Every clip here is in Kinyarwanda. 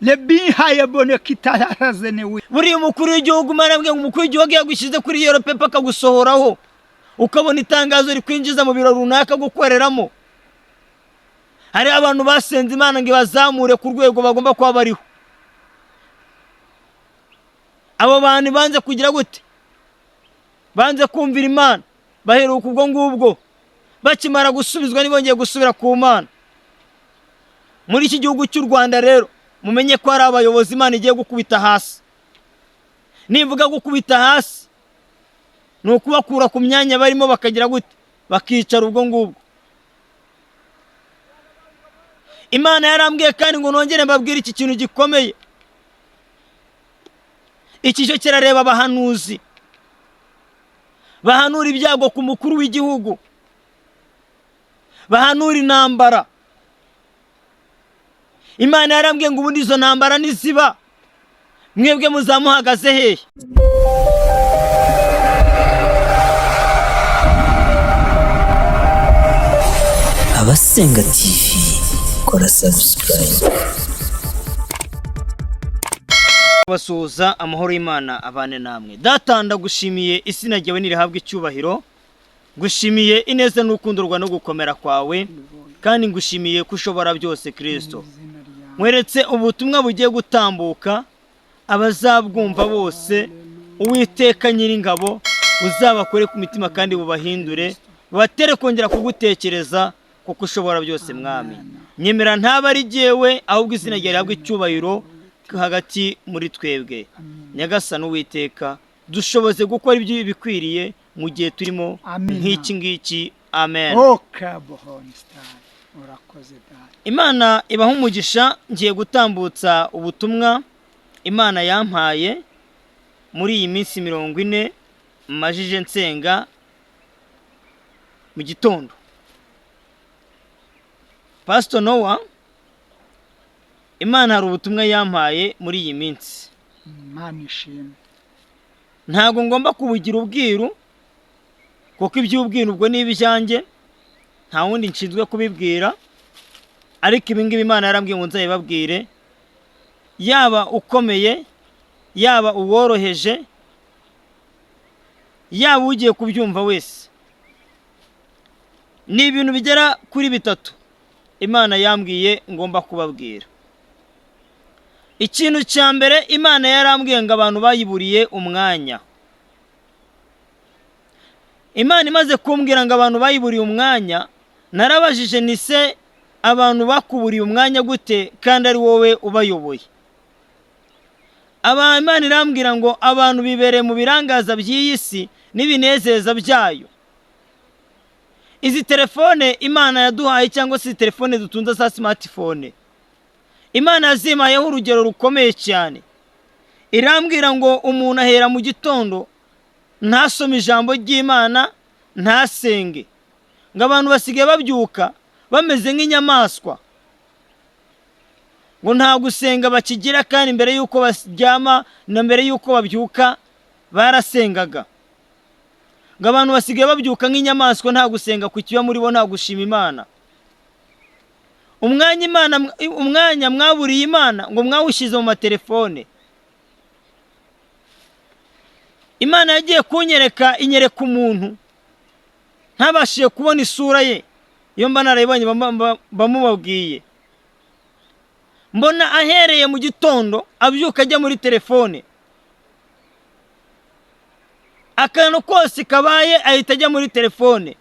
lebihaye bone kitarazenewe buri umukuru w'igihugu marabwe umukuru w'igihugu yagushize kuri yero pepa akagusohoraho ukabona itangazo rikwinjiza mu biro runaka gukoreramo. Hari abantu basenze Imana ngo bazamure ku rwego bagomba kuba bariho. Abo bantu banze kugira gute? Banze kumvira Imana, baheruka ubwo ngubwo bakimara gusubizwa nibongeye gusubira ku Mana. Muri iki gihugu cy'u Rwanda rero mumenye ko ari abayobozi Imana igiye gukubita hasi. Nivuga gukubita hasi no kubakura ku myanya barimo bakagira gute? Bakicara ubwo ngubwo. Imana yarambwiye kandi ngo nongere mbabwire iki kintu gikomeye. Iki cyo kirareba abahanuzi. Bahanura ibyago ku mukuru w'igihugu. Bahanura intambara. Imana yarambwiye ngo ubundi izo ntambara niziba mwebwe muzamuhagaze hehe? Abasenga TV, kora subscribe. Basuhuza amahoro y'Imana abane namwe. Data ndagushimiye izina ryawe nirihabwe icyubahiro. Gushimiye ineza n'urukundo rwa no gukomera kwawe kandi ngushimiye kushobora byose Kristo. Mweretse ubutumwa bugiye gutambuka abazabwumva bose Uwiteka Nyiringabo uzabakore ku mitima kandi bubahindure batere kongera kugutekereza kuko ushobora byose mwami. Nyemera ntaba ari jewe ahubwo izina ryawe rihabwe icyubahiro hagati muri twebwe. Nyagasani Uwiteka dushoboze gukora ibyo bikwiriye mu gihe turimo nk'iki ngiki. Amen. Imana ibaha umugisha. Ngiye gutambutsa ubutumwa Imana yampaye muri iyi minsi 40 majije nsenga mu gitondo. Pastor Noah, Imana hari ubutumwa yampaye muri iyi minsi. Imana ishimwe. Ntago ngomba kubugira ubwiru kuko iby'ubwiru ubwo n'ibijyanjye nta wundi nshinzwe kubibwira, ariko ibingibi Imana yarambwiye ngo nzabibabwire, yaba ukomeye yaba uworoheje yaba ugiye kubyumva wese. Ni ibintu bigera kuri 3 Imana yambwiye ngomba kubabwira. Ikintu cya mbere Imana yarambwiye ngo abantu bayiburiye umwanya. Imana imaze kumbwira ngo abantu bayiburiye umwanya, narabajije nise abantu bakuburiye umwanya gute kandi ari wowe ubayoboye. Imana irambwira ngo abantu bibereye mu birangaza by'iyisi n'ibinezeza byayo. Izi telefone Imana yaduhaye cyangwa se telefone dutunze za smartphone, Imana yazimayeho urugero rukomeye cyane. Irambwira ngo umuntu ahera mu gitondo ntasome ijambo ry'Imana ntasenge, ngo abantu basigaye babyuka bameze nk'inyamaswa, ngo nta gusenga bakigira kandi mbere yuko baryama na mbere yuko babyuka barasengaga. Ngo abantu basigaye babyuka nk'inyamaswa nta gusenga ku kiba muri bo, nta gushima Imana. Umwanya mwaburiye Imana ngo mwawushize mu matelefone. Imana yagiye kunyereka inyereka umuntu ntabashije kubona isura ye, iyo mba narayibonye bamubabwiye. Mbona ahereye mu gitondo abyuka ajya muri telefone, akantu kose kabaye ahita ajya muri telefone,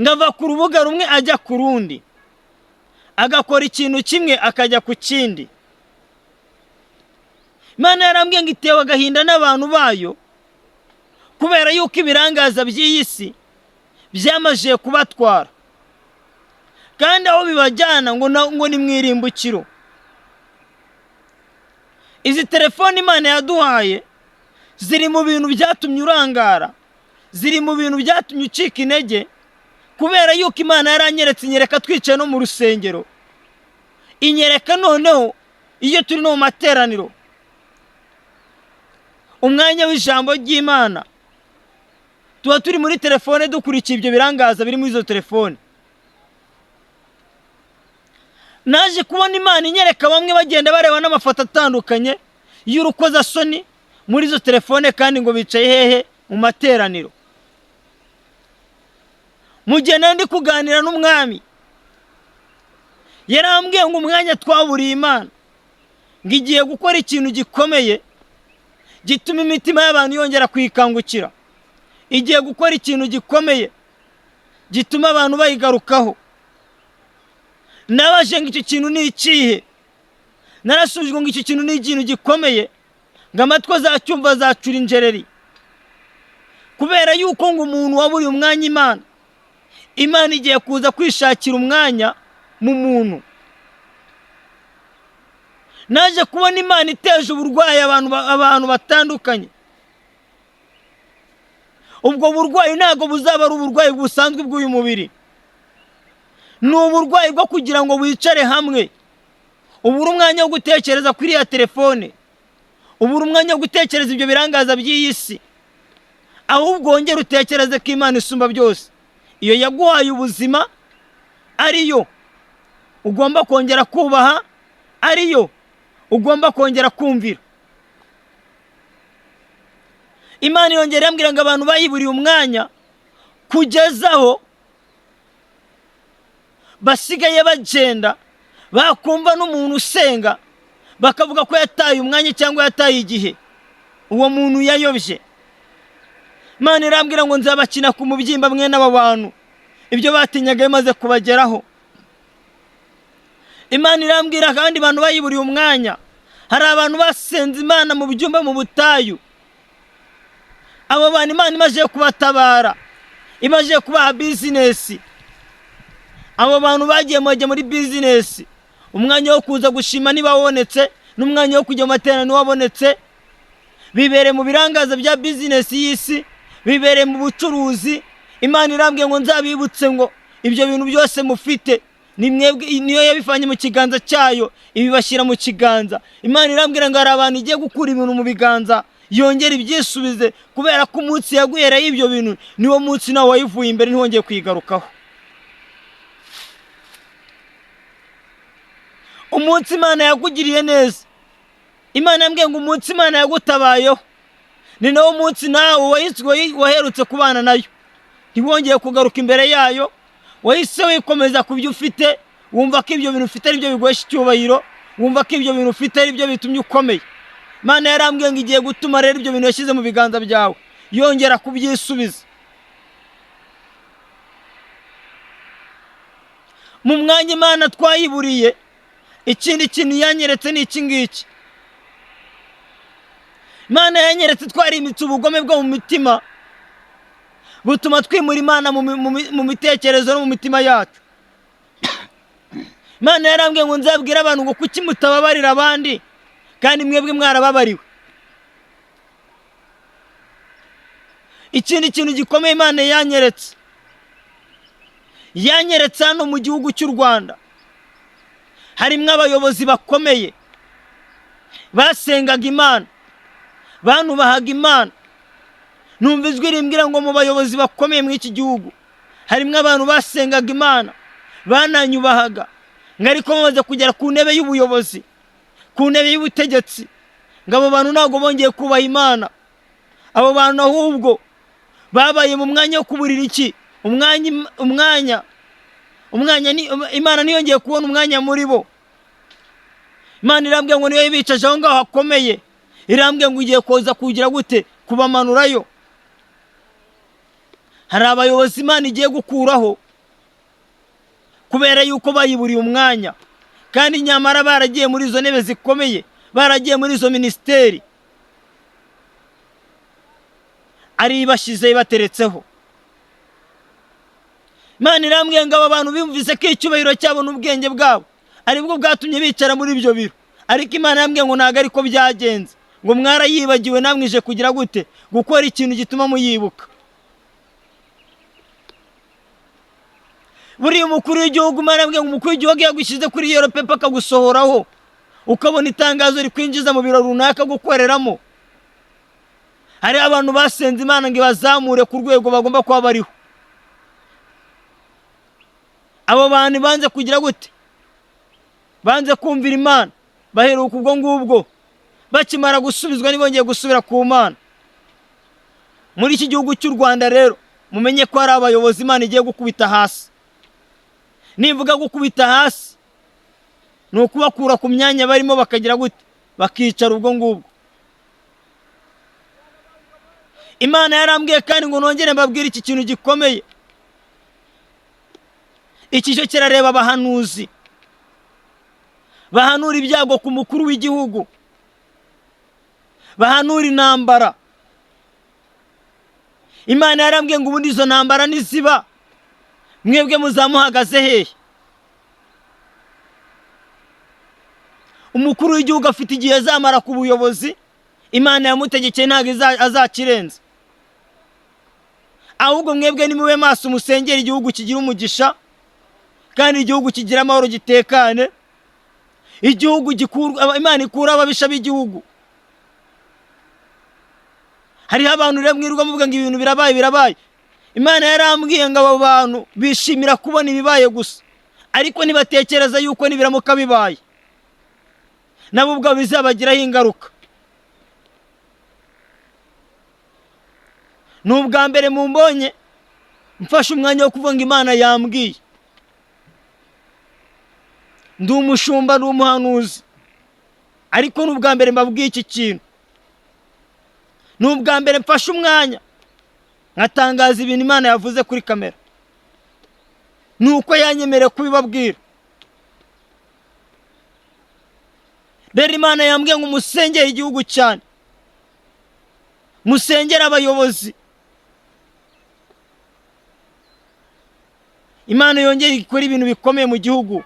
ngava ku rubuga rumwe ajya ku rundi, agakora ikintu kimwe akajya ku kindi. Imana yarambwiye ngo itewe agahinda n'abantu bayo kubera yuko ibirangaza by'iyisi byamaje kubatwara, kandi aho bibajyana ngo ni mwirimbukiro. Izi telefone Imana yaduhaye ziri mu bintu byatumye urangara, ziri mu bintu byatumye ucika intege, kubera yuko Imana yaranyeretse inyereka twicaye no mu rusengero, inyereka noneho iyo turi no mu materaniro umwanya w'ijambo ry'Imana tuba turi muri telefone dukurikiye ibyo birangaza biri muri izo telefone. naje kubona Imana inyereka bamwe bagenda bareba n'amafoto atandukanye y'urukozasoni muri izo telefone, kandi ngo bicaye hehe? Mu materaniro. Mu gihe nari ndi kuganira n'umwami, yarambwiye ngo umwanya twaburiye Imana ngo igiye gukora ikintu gikomeye gituma imitima y'abantu yongera kwikangukira, igiye gukora ikintu gikomeye gituma abantu bayigarukaho. Nabaje ngo icyo kintu ni ikihe? Narasubijwe ngo icyo kintu ni ikintu gikomeye, ngo amatwi azacyumva azacura injereri, kubera yuko ngo umuntu waburiye umwanya Imana igiye kuza kwishakira umwanya mu muntu. Naje kubona Imana iteje uburwayi abantu batandukanye. Ubwo burwayi ntabwo buzaba ari uburwayi busanzwe bw'uyu mubiri, ni uburwayi bwo kugira ngo wicare hamwe ubura umwanya wo gutekereza kuri ya telefone, ubura umwanya wo gutekereza ibyo birangaza by'iyi si, ahubwo wongere utekereze ko Imana isumba byose, iyo yaguhaye ubuzima ariyo ugomba kongera kubaha, ariyo ugomba kongera kumvira. Imana yongera yambwira ngo abantu bayiburiye umwanya kugezaho basigaye bagenda bakumva n'umuntu usenga bakavuga ko yataye umwanya cyangwa yataye igihe, uwo muntu yayobye. Imana irambwira ngo nzabakina ku mubyimba mwe n'aba bantu ibyo batinyaga bimaze kubageraho. Imana irambwira kandi abantu bayiburiye umwanya, hari abantu basenze Imana mu byumba mu butayu. Abo bantu Imana imaze kubatabara, imaze kubaha business. Abo bantu bagiye muri business, umwanya wo kuza gushima niba wabonetse n'umwanya wo kujya mu materaniro wabonetse, bibere mu birangaza bya business y'isi, bibere mu bucuruzi. Imana irambwiye ngo nzabibutse ngo ibyo bintu byose mufite ni mwebwe, niyo yabifanye mu kiganza cyayo ibibashyira mu kiganza. Imana irambwira ngo hari abantu igiye gukura ibintu mu biganza yongera ibyisubize, kubera ko umunsi yaguhereye ibyo bintu niwo munsi nawe wayivuye imbere ntihongeye kwigarukaho. Umunsi Imana yakugiriye neza, Imana yambwiye ngo umunsi Imana yagutabayeho ni nawo munsi nawe waherutse kubana nayo ntiwongeye kugaruka imbere yayo, wahise wikomeza ku byo ufite, wumva ko ibyo bintu ufite ari byo biguhesha icyubahiro, wumva ko ibyo bintu ufite ari byo bitumye ukomeye. Imana yarambwiye ngo igiye gutuma rero ibyo bintu yashyize mu biganza byawe yongera kubyisubiza. Mu mwanya Imana twayiburiye, ikindi kintu yanyeretse ni iki ngiki. Imana yanyeretse twarimitse ubugome bwo mu mitima butuma twimura Imana mu mitekerezo no mu mitima yacu. Imana yarambwiye ngo nzabwira abantu ngo kuki mutababarira abandi kandi mwebwe mwarababariwe. Ikindi kintu gikomeye Imana yanyeretse hano mu gihugu cy'u Rwanda, harimo abayobozi bakomeye basengaga Imana, banubahaga Imana. Numva ijwi rimbwira ngo mu bayobozi bakomeye muri iki gihugu harimo abantu basengaga Imana, bananyubahaga, ngo ariko bamaze kugera ku ntebe y'ubuyobozi, ku ntebe y'ubutegetsi, ngo abo bantu ntabwo bongeye kubaha Imana. Abo bantu ahubwo babaye mu mwanya wo kuburira iki? Umwanya Imana ntiyongeye kubona umwanya muri bo. Imana irambwiye ngo niyo yibicaje aho ngaho hakomeye, irambwiye ngo ugiye koza kugira gute? Kubamanurayo. Hari abayobozi Imana igiye gukuraho kubera yuko bayiburiye umwanya, kandi nyamara baragiye muri izo ntebe zikomeye, baragiye muri izo ministeri, ari bashyize bateretseho. Imana irambwiye ngo aba bantu bimvise ko icyubahiro cyabo n'ubwenge bwabo aribwo bwatumye bicara muri ibyo biro, ariko Imana irambwiye ngo ntago ariko byagenze, ngo mwarayibagiwe namwije kugira gute? Gukora ikintu gituma muyibuka. Buri umukuru w'igihugu Imana irambwiye ngo umukuru w'igihugu yagushyize kuri yero pepa akagusohoraho, ukabona itangazo rikwinjiza mu biro runaka gukoreramo. Hari abantu basenze Imana ngo bazamure ku rwego bagomba kuba bariho. Abo bantu banze kugira gute? banze kumvira Imana, baheruka ubwo ngubwo, bakimara gusubizwa ntibongeye gusubira ku Mana. Muri iki gihugu cy'u Rwanda rero mumenye ko hari abayobozi Imana igiye gukubita hasi. Nivuga gukubita hasi ni ukubakura ku myanya barimo bakagira gute, bakicara ubwo ngubwo. Imana yarambwiye kandi ngo nongere mbabwire iki kintu gikomeye. Iki cyo kirareba abahanuzi bahanura ibyago ku mukuru w'igihugu, bahanura intambara. Imana yarambwiye ngo ubundi izo ntambara niziba mwebwe muzamuhagaze hehe? Umukuru w'igihugu afite igihe azamara ku buyobozi, Imana yamutegekeye ntabwo azakirenza. Ahubwo mwebwe nimube maso musengera igihugu kigira umugisha, kandi igihugu kigira amahoro gitekane, igihugu Imana ikura ababisha b'igihugu. Hariho abantu rero mwirirwa muvuga ngo ibintu birabaye. Imana yarambwiye ngo abo bantu bishimira kubona ibibaye gusa, ariko ntibatekereza yuko nibiramuka bibaye nabo ubwo bizabagiraho ingaruka. N'ubwa mbere mumbonye mfashe umwanya wo kuvuga ngo Imana yambwiye. Ndi umushumba, ndi umuhanuzi, ariko n'ubwa mbere mbabwiye iki kintu. N'ubwa mbere mfashe umwanya nkatangaza ibintu Imana yavuze kuri kamera, nuko yanyemereye kubibabwira. Rero Imana yambwiye ngo musengere igihugu cyane, musengere abayobozi. Imana yongere ikora ibintu bikomeye mu gihugu,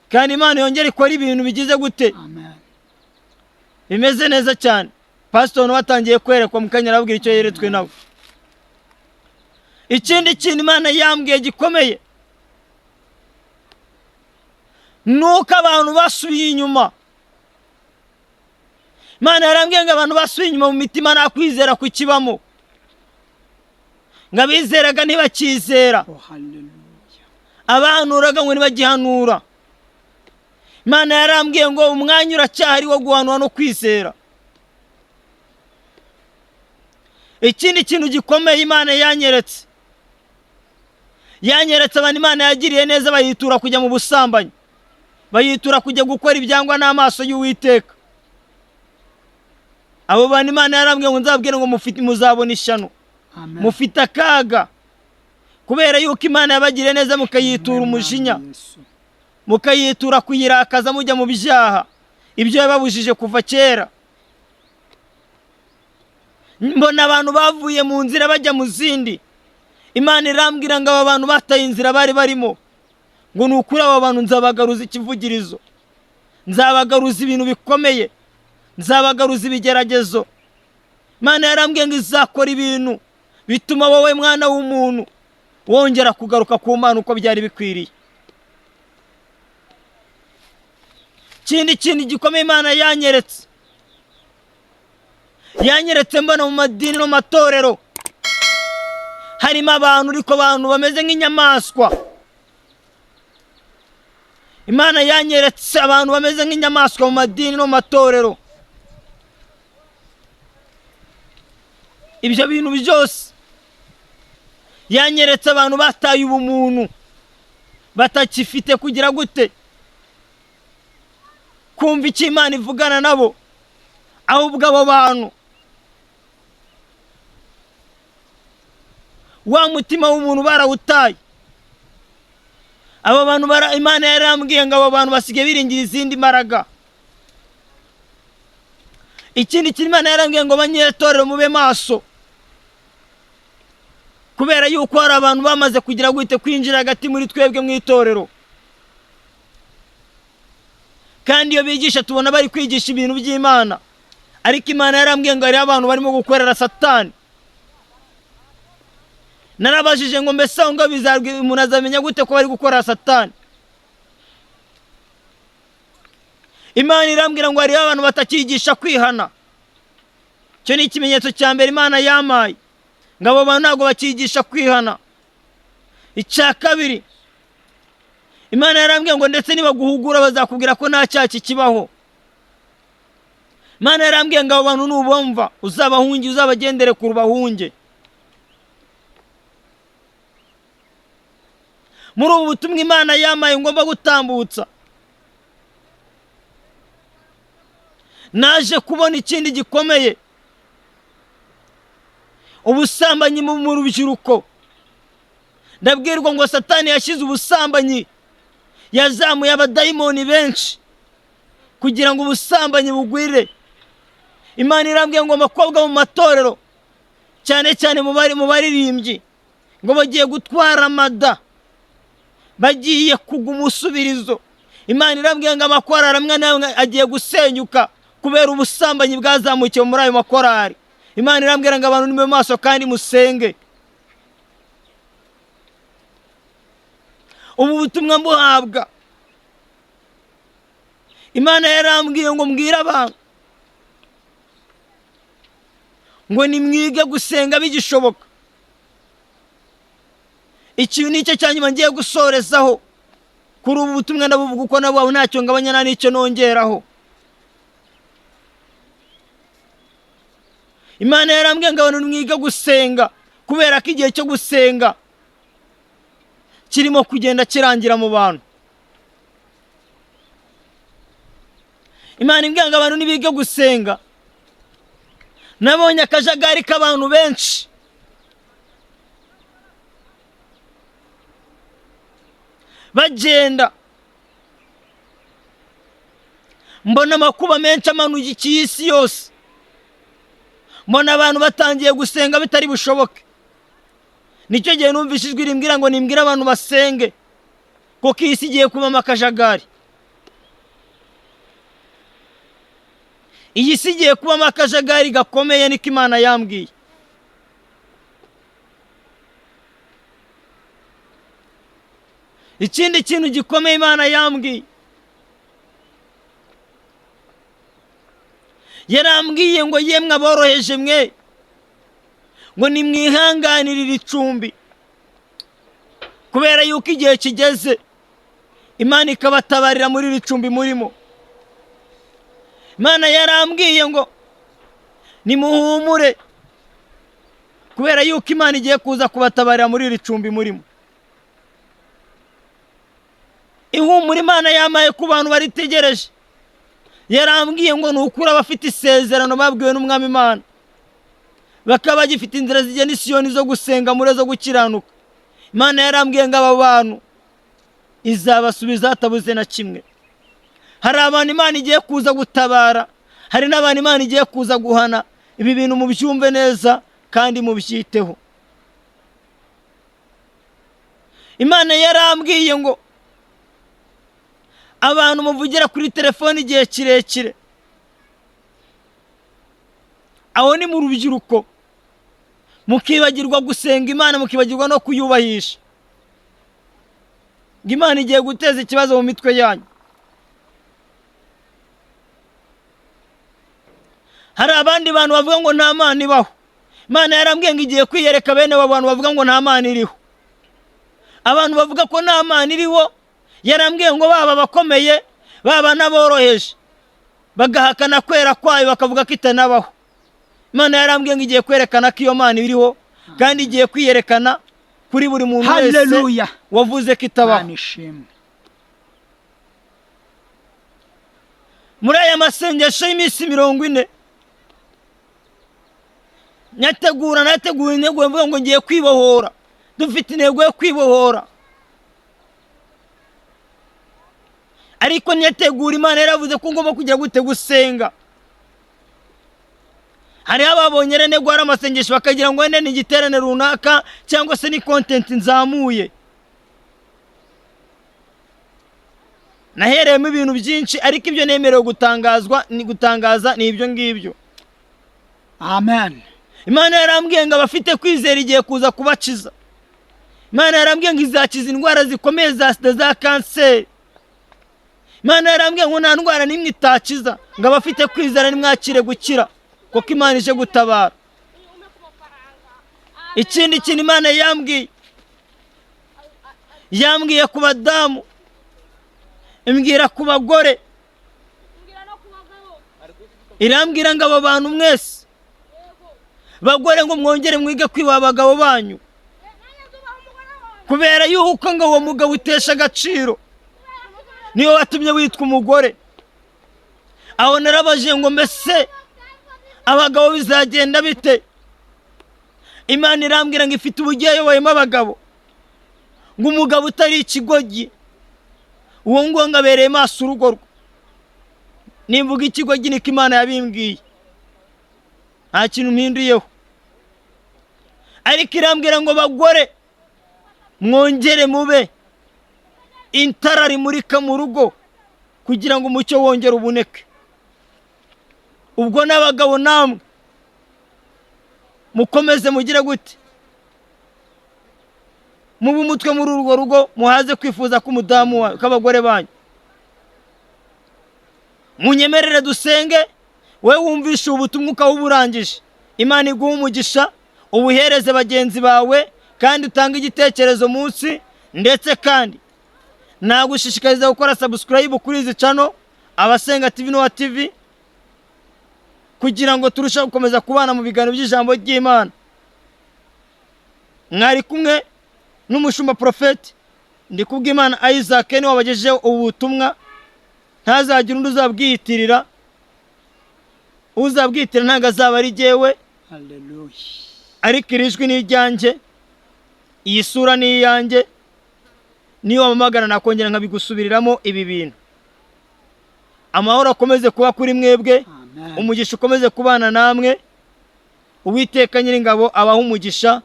kandi Imana yongere ikora ibintu bigize gute, bimeze neza cyane. Pastor watangiye kwerekwa mukanya arabwira icyo yeretswe nawe. Ikindi kintu Imana yambwiye gikomeye nuko abantu basubiye inyuma. Imana yarambwiye ngo abantu basubiye inyuma mu mitima nta kwizera kukibamo, ngo abizeraga ntibakizera, abahanuraga ngo ntibagihanura. Imana yarambwiye ngo umwanya uracyahari wo guhanura no kwizera. Ikindi kintu gikomeye Imana yanyeretse abantu Imana yagiriye neza, bayitura kujya mu busambanyi, bayitura kujya gukora ibyangwa n'amaso y'Uwiteka. Abo bantu Imana yarambwiye ngo nzababwire ngo muzabona ishyano, mufite akaga, kubera yuko Imana yabagiriye neza mukayitura umujinya, mukayitura kuyirakaza mujya mu byaha ibyo yababujije kuva kera. Mbona abantu bavuye mu nzira bajya mu zindi. Imana irambwira ngo aba bantu bataye inzira bari barimo, ngo nukuri aba bantu nzabagaruza ikivugirizo, nzabagaruza ibintu bikomeye, nzabagaruza ibigeragezo. Imana yarambwiye ngo izakora ibintu bituma wowe mwana w'umuntu wongera kugaruka ku Mana uko byari bikwiriye. Ikindi kintu gikomeye Imana yanyeretse mbona mu madini no matorero harimo abantu, ariko abantu bameze nk'inyamaswa. Imana yanyeretse abantu bameze nk'inyamaswa mu madini no matorero. Ibyo bintu byose yanyeretse abantu bataye ubumuntu, batakifite kugira gute, kumva icyo Imana ivugana nabo. Ahubwo abo bantu, wa mutima w'umuntu barawutaye. Abo bantu Imana yarambwiye ngo abo bantu basigaye biringira izindi mbaraga. Ikindi kintu Imana yarambwiye ngo abanyetorero mube maso, kubera yuko hari abantu bamaze kugira gute kwinjira hagati muri twebwe mu itorero, kandi iyo bigisha tubona bari kwigisha ibintu by'Imana, ariko Imana yarambwiye ngo hari abantu barimo gukorera Satani. Narabajije ngo mbese ngo umuntu azamenya gute ko bari gukora Satani? Imana irambwira ngo hari abantu batakigisha kwihana. Cyo ni ikimenyetso cya mbere Imana yamaye, ngo abo bantu ntabwo bakigisha kwihana. Icya kabiri, Imana yarambwiye ngo ndetse nibaguhugura bazakubwira ko nta cyaha kibaho. Imana yarambwiye ngo abo bantu nubumva uzabahunge, uzabagendere ku rubahunge. Muri ubu butumwa Imana yamaye ngomba gutambutsa, naje kubona ikindi gikomeye. Ubusambanyi mu rubyiruko. Ndabwirwa ngo Satani yashyize ubusambanyi, yazamuye abadayimoni benshi kugira ngo ubusambanyi bugwire. Imana irambwiye ngo abakobwa mu matorero, cyane cyane mu baririmbyi, ngo bagiye gutwara amada, bagiye kugwa umusubirizo. Imana irambwiye ngo amakorari amwe n'amwe agiye gusenyuka kubera ubusambanyi bwazamukiye muri ayo makorari. Imana irambwira ngo abantu nimube maso kandi musenge. Ubu butumwa mbuhabwa, Imana yarambwiye ngo mbwira abantu ngo nimwige gusenga bigishoboka. Ikintu nicyo cyanyuma ngiye gusorezaho kuri ubu butumwa ndabuvuga uko nabo ntacyo ngabanya nta nicyo nongeraho. Imana yarambwiye ngo abantu nimwige gusenga kubera ko igihe cyo gusenga kirimo kugenda kirangira mu bantu. Imana imbwiye ngo abantu nibige gusenga. Nabonye akajagari k'abantu benshi, bagenda mbona amakuba menshi amanuye isi yose. Mbona abantu batangiye gusenga bitari bushoboke. Nicyo gihe numvise ijwi rimbwira ngo nimbwire abantu basenge kuko isi igiye kubamo akajagari. Iyi si igiye kubamo akajagari gakomeye, niko Imana yambwiye. Ikindi kintu gikomeye Imana yambwiye, yarambwiye ngo yemwe aboroheje mwe, ngo nimwihanganirire icumbi kubera yuko igihe kigeze Imana ikabatabarira muri iri cumbi murimo. Imana yarambwiye ngo nimuhumure kubera yuko Imana igiye kuza kubatabarira muri iri cumbi murimo. Ihumure Imana yamaye ku bantu baritegereje. Yarambwiye ngo nukura abafite isezerano babwiwe n'Umwami Imana, bakaba bagifite inzira zigenda i Siyoni zo gusenga muri zo gukiranuka. Imana yarambwiye ngo aba bantu izabasubiza hatabuze na kimwe. Hari abantu Imana igiye kuza gutabara, hari n'abantu Imana igiye kuza guhana. Ibi bintu mubyumve neza kandi mubyiteho. Imana yarambwiye ngo abantu muvugira kuri telefone igihe kirekire, aho ni mu rubyiruko, mukibagirwa gusenga Imana, mukibagirwa no kuyubahisha. Imana igiye guteza ikibazo mu mitwe yanyu. Hari abandi bantu bavuga ngo nta Mana ibaho. Imana yarambwiye ngo igiye kwiyereka bene abo bantu bavuga ngo nta Mana iriho. Abantu bavuga ko nta Mana iriho, yarambwiye ngo baba bakomeye baba n'aboroheje bagahakana kwera kwayo bakavuga ko itanabaho. Imana yarambwiye ngo igiye kwerekana ko iyo Mana iriho kandi igiye kwiyerekana kuri buri muntu wese wavuze ko itabaho. Muri aya masengesho y'iminsi 40 nateguye intego mvuga ngo ngiye kwibohora. Dufite intego yo kwibohora, ariko nyategura Imana yaravuze ko ngomba kujya gute gusenga. Hari ababonye rene gwara amasengesho bakagira ngo ene ni igiterane runaka cyangwa se ni content nzamuye. Nahereyemo ibintu byinshi, ariko ibyo nemerewe gutangaza ni ibyo ngibyo. Amen. Imana yarambwiye ngo abafite kwizera igiye kuza kubakiza. Imana yarambwiye ngo izakiza indwara zikomeye za sida, za kanseri. Imana yarambwiye ngo nta ndwara n'imwe itakiza, ngo abafite kwizera nimwakire gukira kuko Imana ije gutabara. Ikindi kintu Imana yambwiye ku badamu imbwira ku bagore, irambwira ngo abo bantu mwese bagore ngo mwongere mwige kwiba abagabo banyu, kubera yuko ngo uwo mugabo utesha agaciro niyo watumye witwa umugore. Aho narabaje ngo mbese abagabo bizagenda bite? Imana irambwira ngo ifite ubugiye yoboyemo abagabo, ngo umugabo utari ikigoryi uwo ngo abereye maso urugo rwe. Nimvuga ikigoryi niko Imana yabimbwiye, nta kintu mpinduyeho. Ariko irambwira ngo bagore mwongere mube intara rimurika mu rugo kugira ngo umucyo wongere uboneke. Ubwo n'abagabo namwe mukomeze mugire gute? Mube umutwe muri urwo rugo, muhaze kwifuza k'umudamu wawe k'abagore banyu. Munyemerere dusenge, we wumvishe ubutumwa ukabuburangije. Imana iguha umugisha, ubuhereze bagenzi bawe, kandi utange igitekerezo munsi. Ndetse kandi nagushishikariza gukora subscribe kuri izi channel Abasenga TV Noah TV, kugira ngo turusheho gukomeza kubana mu biganiro by'ijambo ry'Imana. Mwari kumwe n'umushumba Prophet Ndikubwimana Isaac, ni wabagejejeho ubutumwa. Ntazagira undi uzabwiyitirira, uzabwiyitirira ntago azaba ari jyewe. Hallelujah. Ariko irijwi ni iryanjye, iyi sura ni iyanjye. Niyo wamamagana nakongera nkabigusubiriramo ibi bintu. Amahoro akomeze kuba kuri mwebwe, umugisha ukomeze kubana namwe. Uwiteka Nyiringabo abaha umugisha,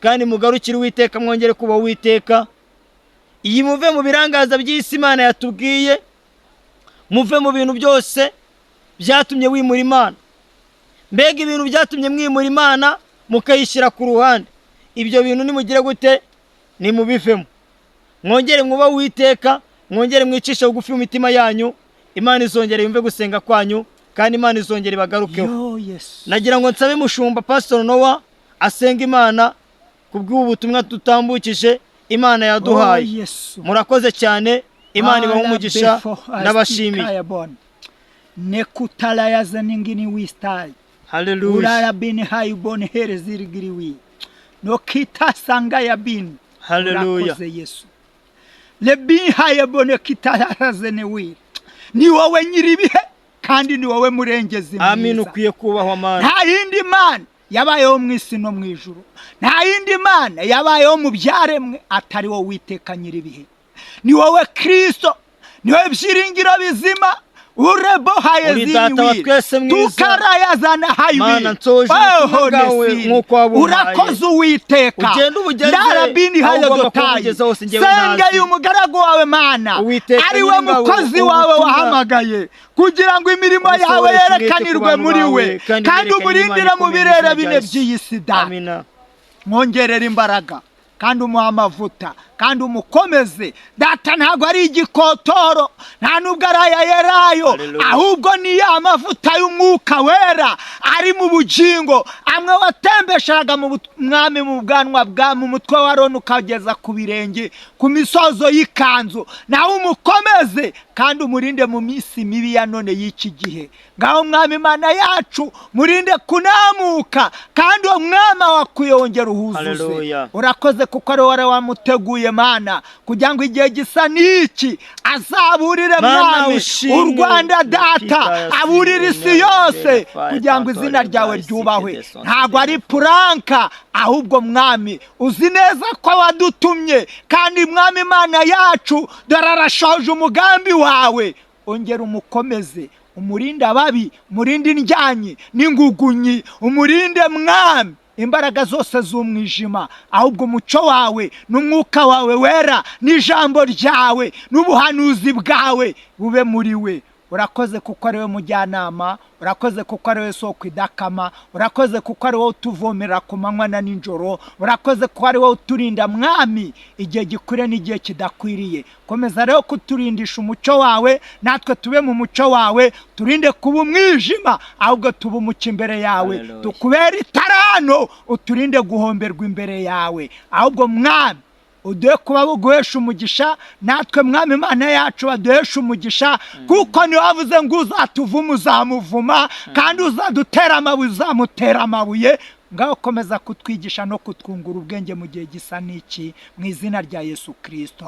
kandi mugarukire Uwiteka, mwongere kuba Uwiteka. Iyi muve mu birangaza by'isi Imana yatubwiye, muve mu bintu byose byatumye wimura Imana. Mbega ibintu byatumye mwimura Imana mukayishyira ku ruhande, ibyo bintu nimugire gute? Nimubivemo. Mwongere mwuba Uwiteka, mwongere mwicishe bugufi mu mitima yanyu. Imana izongere yumve gusenga kwanyu, kandi Imana izongere bagarukeho. Nagira ngo nsabe mushumba Pastor Noah asenga Imana kubw'ubu butumwa tutambukije Imana yaduhaye. Murakoze cyane, Imana ibahe umugisha, n'abashimiye. Nekutala yazaningini wistai. Hallelujah. Urara bini hayubone herezirigiriwi. No kita sanga ya bin. Hallelujah. Urakoze Yesu. Le bin hayubone kita hazenewi. Ni wowe nyiribihe, kandi ni wowe murengezi mwiza. Amen. Ukwiye kubahwa Mana. Nta yindi Mana yabayeho mu isi no mu ijuru, nta yindi Mana yabayeho mu byaremwe atari wowe Uwiteka Nyiribihe. Ni wowe Kristo, ni wowe byiringiro bizima. Urebo hayeziwi tukarayazana hayubi urakoze Uwiteka. Narabini hayodotayi senge y'umugaragu wawe Mana, ari we mukozi wawe wahamagaye kugira ngo imirimo yawe yerekanirwe muri we, kandi umurindire mu birere bine by'iyi sida. Mwongerera imbaraga, kandi umuha amavuta, kandi umukomeze. Data ntago ari igikotoro, nta nubwo arayayerayo, ahubwo ni ya mavuta y'umwuka wera ari mu bugingo, amwe watembeshaga mu mwami mu bwanwa bwa mu mutwe wa Aroni ukageza ku birenge, ku misozo y'ikanzu. Nawe umukomeze, kandi umurinde mu minsi mibi ya none y'iki gihe. Ngaho mwami Mana yacu, murinde kunamuka, kandi uwo mwama wakuyongera uhuzuze. Urakoze kuko ari wowe wamuteguye Mana, kugira ngo igihe gisa n'iki azaburire mwami u Rwanda Data, aburire isi yose, kugira ngo izina ryawe ryubahwe. Ntago ari puranka, ahubwo mwami uzi neza ko wadutumye, kandi mwami Mana yacu dore arashoje umugambi wawe. Ongera umukomeze, umurinde ababi, murinde indyanyi n'ingugunyi, umurinde mwami imbaraga zose z'umwijima, ahubwo umucyo wawe n'umwuka wawe wera n'ijambo ryawe n'ubuhanuzi bwawe bube muri we. Urakoze kuko ari we mujyanama, urakoze kuko ari we soko idakama, urakoze kuko ari we utuvomera ku manywa na nijoro, urakoze kuko ari we uturinda mwami igihe gikure n'igihe kidakwiriye. Komeza rero kuturindisha umucyo wawe, natwe tube mu mucyo wawe, turinde kuba umwijima, ahubwo tube umucyo imbere yawe. Tukubera itarano, uturinde guhomberwa imbere yawe, ahubwo mwami uduhe kuba guhesha umugisha, natwe mwami Imana yacu baduhesha umugisha, kuko niwe wavuze ngo uzatuvuma uzamuvuma, kandi uzadutera amabuye uzamutera amabuye. Ngaho komeza kutwigisha no kutwungura ubwenge mu gihe gisa n'iki, mu izina rya Yesu Kristo,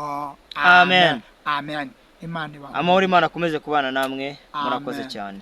amen. Amen. Imana ibahe amahoro. Imana akomeze kubana namwe, murakoze cyane.